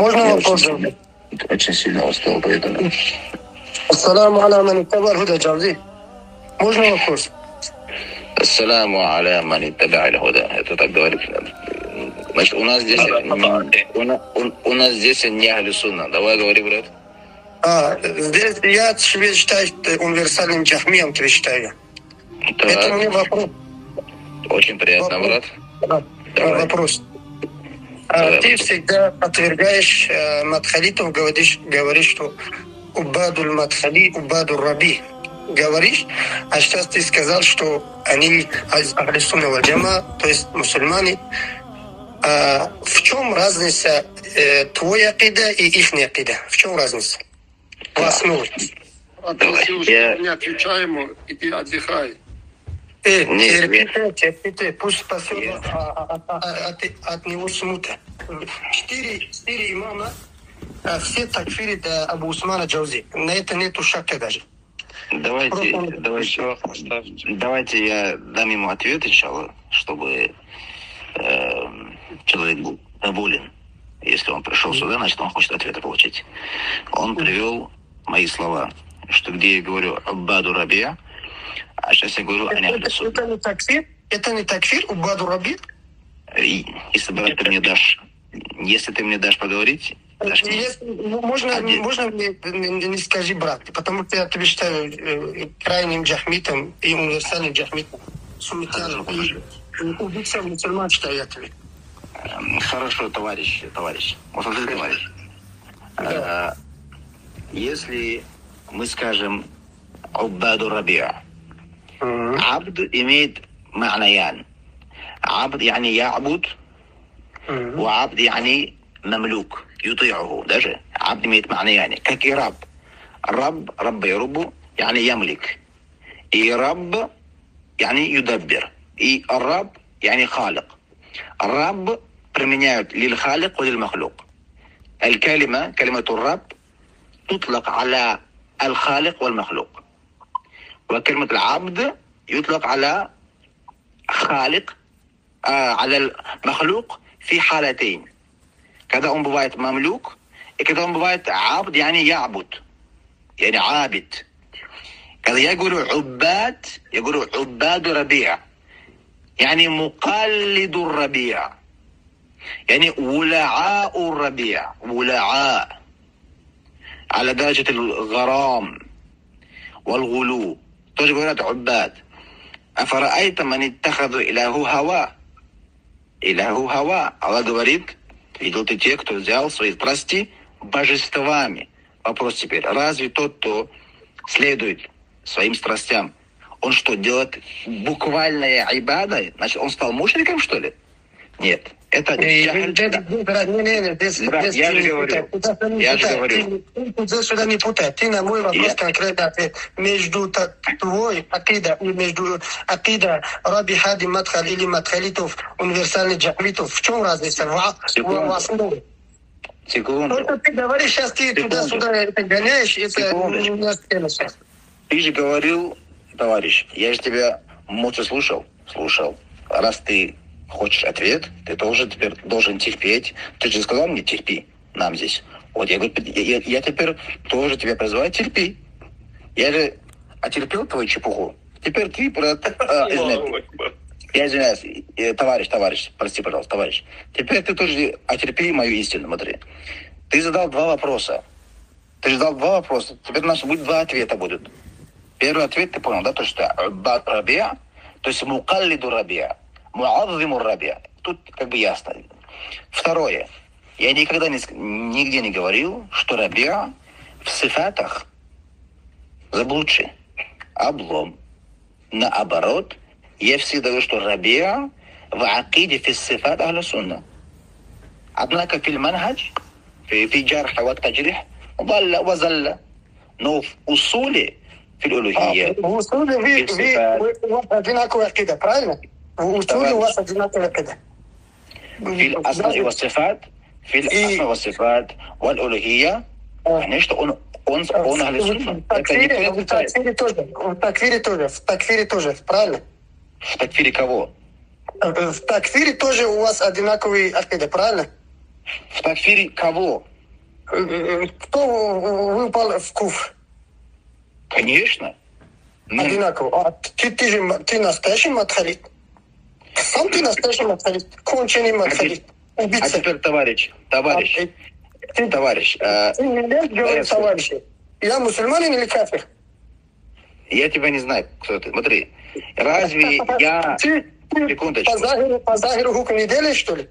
Можно Я вопрос? очень сильно устал, поэтому... Ассаламу аля ман иттаба аль-худа, Джавзи. Можно вопрос? Ассаламу аля ман иттаба аль-худа. Это так говорит. Значит, у нас здесь не ахлю сунна. Давай говори, брат. Здесь я себя считаю универсальным джахмием, тебя считаю. Это мне вопрос. Очень приятно, брат. Давай. Вопрос. Ты всегда отвергаешь Мадхалитов, говоришь, что Убадуль Мадхали, Убадуль Раби. Говоришь, а сейчас ты сказал, что они Ахли Сунна валь Джама, то есть мусульмане. В чем разница твоя акида и их акида? В чем разница? В основе. Ты уже не отвечай ему, и ты отдыхай. Терпите, пусть спасет от него смута. Четыре имама, все такфирят Абу Усмана Джаузи. На это нету шака даже. Давайте я дам ему ответ, иншаллах, чтобы человек был доволен. Если он пришел сюда, значит, он хочет ответа получить. Он привел мои слова, что где я говорю Убаду Рабия, а сейчас я говорю они Ахли Сунна. Это не такфир? Это не такфир, Убаду Раби? Если ты мне дашь поговорить, можно мне не скажи, брат, потому что я тебя считаю крайним джахмитом и универсальным джахмитом. Суннитяном. Убийца мусульман считаю я тебя. Хорошо, товарищ. Да. Если мы скажем Убаду Рабиа, абд имеет ма'наян. Абд يعني يعبد, وعبد يعني مملوك يطيعه. даже عبد имеет ма'наян, как и раб. رب يرب يعني يملك. И раб يعني يدبر. И раб يعني خالق. الرب применяют للخالق وللمخلوق. كلمة الرب تطلق على الخالق والمخلوق. وكلمة العبد يطلق على خالق على المخلوق في حالتين. когда он бывает мамлюк, и когда он бывает عبد يعني يعبد, يعني عابد. когда я говорю عباد ربيع, يعني مقلد الربيع, يعني ولاعاء الربيع, ولاعاء على درجة الغرام والغلو. тоже говорят عباد. أفرأيت من اتخذ إلهه هواه. Allah говорит, видел ты тех, кто взял свои страсти божествами. Вопрос теперь, разве тот, кто следует своим страстям, он что, делает буквальное айбада? Значит, он стал мушриком, что ли? Нет. Это я же говорю. Ты сюда не путай. Ты на мой вопрос конкретно ответ. Между твой акида и между акида Раби Хади Мадхал или Мадхалитов, универсальный джахмитов, в чем разница? В основе. Секунду. Это ты говоришь, сейчас ты туда-сюда это гоняешь, это не остается сейчас. Ты же говорил, товарищ, я же тебя молча слушал. Раз ты хочешь ответ, ты тоже теперь должен терпеть. Ты же сказал мне, терпи нам здесь. Вот я говорю, я теперь тоже тебя призываю, терпи. Я же отерпел твою чепуху. Теперь ты, брат, я извиняюсь, товарищ, прости, пожалуйста, товарищ. Теперь ты тоже отерпи мою истину, смотри. Ты задал два вопроса. Теперь у нас будет два ответа будут. Первый ответ, ты понял, да, то, что Убад Рабиа, то есть Мукаллиду Рабиа, Муаззиму Рабиа. Тут как бы ясно. Второе. Я никогда нигде не говорил, что Рабиа в сифатах заблудший. Облом. Наоборот, я всегда говорю, что Рабиа в акиде фи сифат ахля сунна. Однако в манхадж, في جرح والتجريح ضل وزل. Но в усуле, в الألوهية, в усуле у вас одинаковая акида, правильно? В усуле у вас одинаковая акида. في الأسماء والصفات والألوهية, конечно, он ахли сунна. В такфире тоже, правильно? В такфире кого? В такфире тоже у вас одинаковые акиды, правильно? В такфире кого? кто выпал в Куфр? Конечно. Ну, Одинаково. А ты настоящий матхалит. Сам ты настоящий матхалит. Конченый матхалит. а Убийца. теперь, товарищ. Ты Ты не лезь говорить, товарищи. Я мусульманин или кафир? я тебя не знаю, кто ты. Смотри, разве я... Ты Секундочку. по Захиру хукм не делаешь, что ли?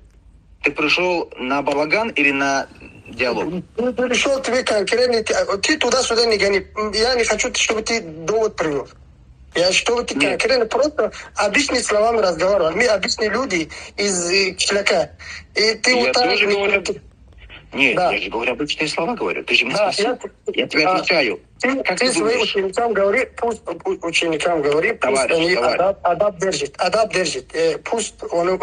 Ты пришел на балаган или на диалог? Ты пришел, тебе конкретно... Ты туда-сюда не гони. Я не хочу, чтобы ты довод привел. Чтобы ты Нет. конкретно просто обычными словами разговаривал. Мы обычные люди из Кишляка. И ты Я вот так... тоже говорю... Нет, Да. я же говорю обычные слова говорю. Ты же меня Да, спросил. Я тебе отвечаю. Как ты ты своим думаешь? ученикам говори, пусть ученикам говори, пусть Товарищ, они товарищ. адап держит. Пусть у них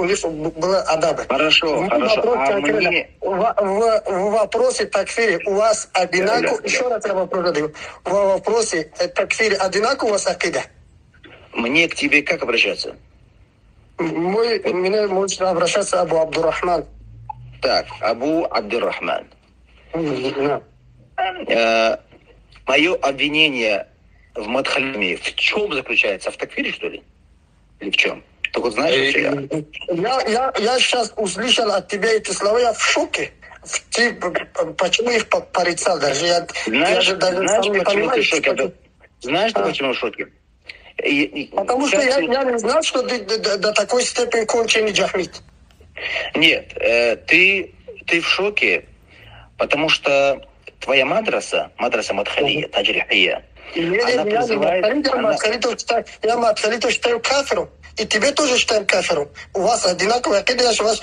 было адаба. Хорошо. Вопрос А конкретно. мне... В вопросе такфири у вас одинаково, Да. еще раз я вопрос задаю, в вопросе такфири одинаково у вас акида? Мне к тебе как обращаться? Меня может обращаться Абу Абдурахман. Так, Абу Абдуррахман. Да. Мое обвинение в Мадхалиме в чем заключается? В такфире, что ли? Или в чем? Ты вот знаешь, что Я сейчас услышал от тебя эти слова, я в шоке. Ты почему их порицал даже? Знаешь, даже знаешь, сам не почему ты понимаю, в шоке? что... Знаешь, ты почему в шоке? Потому что я не знал, что ты до такой степени конченый джахмит. Нет, ты в шоке, потому что твоя мадраса Мадхалия, Таджрихия, она призывает... Я Мадхалитов считаю кафиром. И тебе тоже считаем кафиром. У вас одинаковая акида, я же вас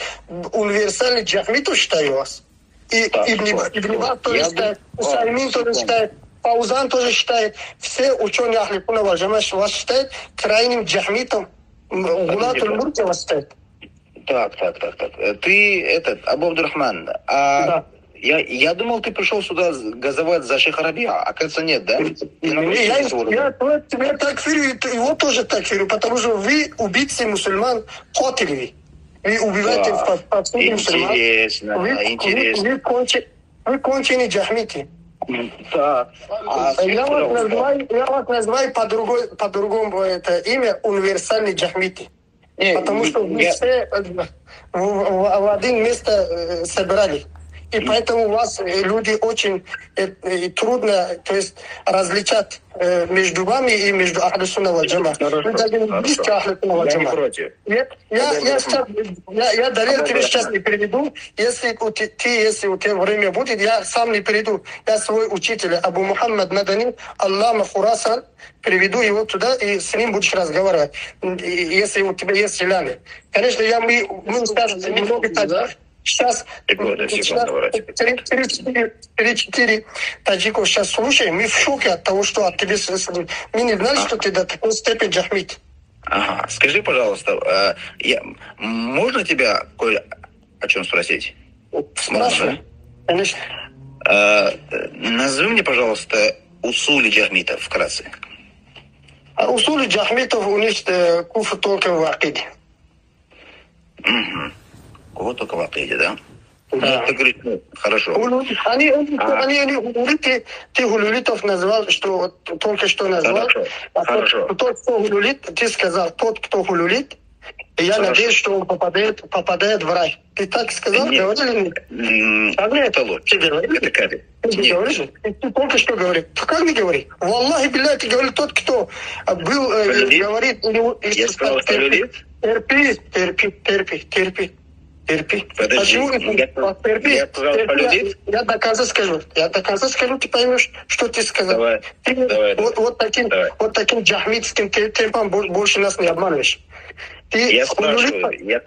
универсальный джахмитов считаю вас. И Ибн Баз тоже считает, Усаймин тоже считает, Фаузан тоже считает, все ученые Ахли Сунна валь Джамаат вас считают крайним джахмитом. Гулатуль Мурти вас считает. Так. Ты Абу Абдуррахман. Да. Я думал, ты пришел сюда газовать за Шейха Рабиа. Оказывается, нет, да? Я тебя такфирю, его тоже такфирю, потому что вы убийцы мусульман, котели. Вы убиваете повсюду мусульман. Интересно. Вы конченые джахмити. Так. Я вас называю по-другому это имя универсальный джахмити. Потому что вы все в один место собрали. И поэтому у вас люди очень трудно, то есть, различать между вами и между Ахли Сунна валь Джамаат. Вы даже не близки Ахли Сунна валь Джамаат. Я далеко тебе сейчас не приведу. Если у тебя время будет, я сам не приведу. Я свой учитель Абу Мухаммад Мадани, Аллама Хурасан, приведу его туда, и с ним будешь разговаривать, если у тебя есть желание. Конечно, мы сейчас немного так... Сейчас 3-4 таджиков сейчас слушаем, мы в шоке от того, что от тебя... Мы не знали, что ты до такой степени джахмит. Ага. Скажи, пожалуйста, можно тебя кое о чем спросить? Спрашивай. Конечно. Назови мне, пожалуйста, усули джахмитов вкратце. Усули джахмитов у них куфр только в акиде. Угу. Вот только в акиде, да? Да. Ты говоришь, хорошо. Ты гулюлитов назвал, что только что назвал. Хорошо. Тот, кто гулюлит, ты сказал, тот, кто гулюлит, я надеюсь, что он попадает в рай. Ты так сказал? Говорили? Это лучше. Это кади. Ты говоришь? Ты только что говорил. Как не говори? Валлахи, билля, ты говорил, тот, кто был, говорит... Я сказал, что гулюлит? Терпи. Подожди, я до конца скажу, ты поймешь, что ты сказал. Давай. Вот таким джахмитским темпом больше нас не обманываешь. Я спрашиваю, я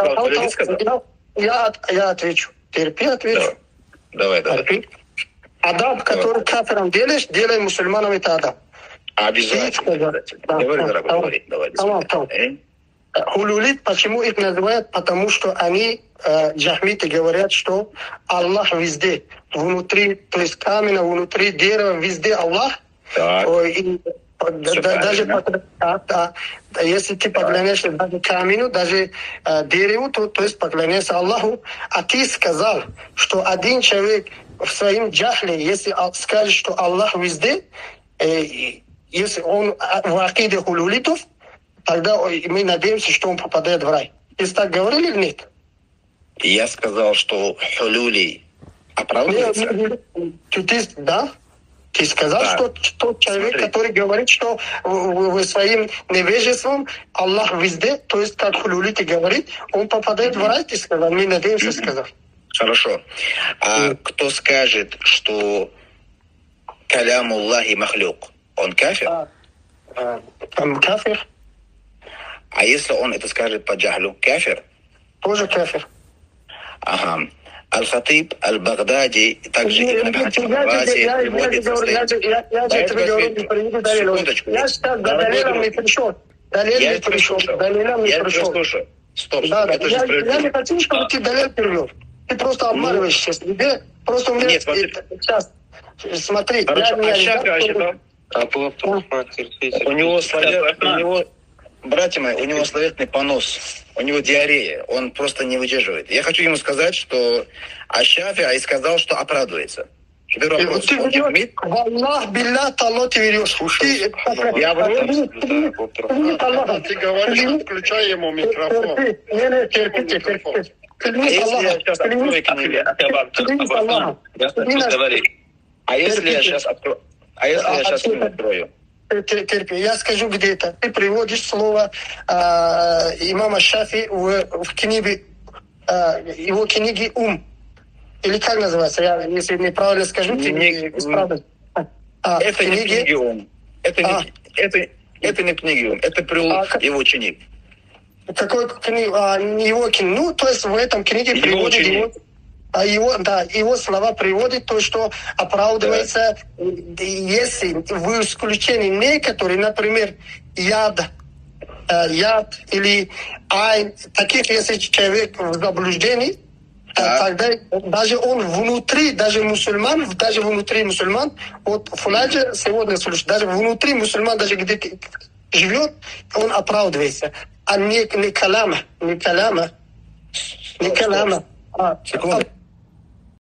сказал. Я отвечу. Отвечу. Давай. Адаб, который кафиром делаешь, делай мусульманам это адаб. Обязательно. Давай. Хулюлит, почему их называют? Потому что они, джахмиты, говорят, что Аллах везде. Внутри, то есть камня, внутри дерева, везде Аллах. Если ты поклоняешься даже камню, даже дереву, то есть поклоняешься Аллаху. А ты сказал, что один человек в своем джахле, если скажет, что Аллах везде, если он в акиде хулулитов, тогда мы надеемся, что он попадает в рай. Ты так говорил или нет? Я сказал, что хулюли оправдывается. Да? Ты сказал, что тот человек, который говорит, что вы своим невежеством Аллах везде, то есть как хулулити говорит, он попадает в рай, ты сказал. Мы надеемся, сказал. Хорошо. А кто скажет, что калям Аллахи махлюк, он кафир? Кафир. А если он это скажет по джахлю, кафир? Тоже кафир. Ага. Аль-Хатиб, Аль-Багдади, также Ибн Хатиб Рази приводит секундочку. Я сейчас до Далилам не пришел. Я не пришел. Стоп, это же я справедливо. не хочу, чтобы ты Далил привел. Ты просто обманываешь сейчас. Просто у меня... Нет, сейчас, смотри. У него, братья мои, у него словесный понос, у него диарея, он просто не выдерживает. Я хочу ему сказать, что Аш-Шафи'и сказал, что оправдывается. Теперь вопрос. Аллах, билля, таллах ты верешь. Я Ты говоришь, включай ему микрофон. Терпите. Если я сейчас открою книгу, а если я сейчас открою? Терпи. Я скажу где-то. Ты приводишь слово имама Шафи в книге, его книге «Ум». Или как называется? Я, если неправильно скажу, ты исправишь. Это не книги «Ум». Это не книги «Ум». Это привел его ученик. Какой книга? Его книга. Ну, то есть в этом книге приводит его слова приводит то, что оправдывается, если в исключении некоторые, например, яд или айн, таких, если человек в заблуждении, тогда даже он внутри, даже внутри мусульман, вот Фуладжи сегодня слушает, даже внутри мусульман, даже где живет, он оправдывается. А не каляма. Секунду.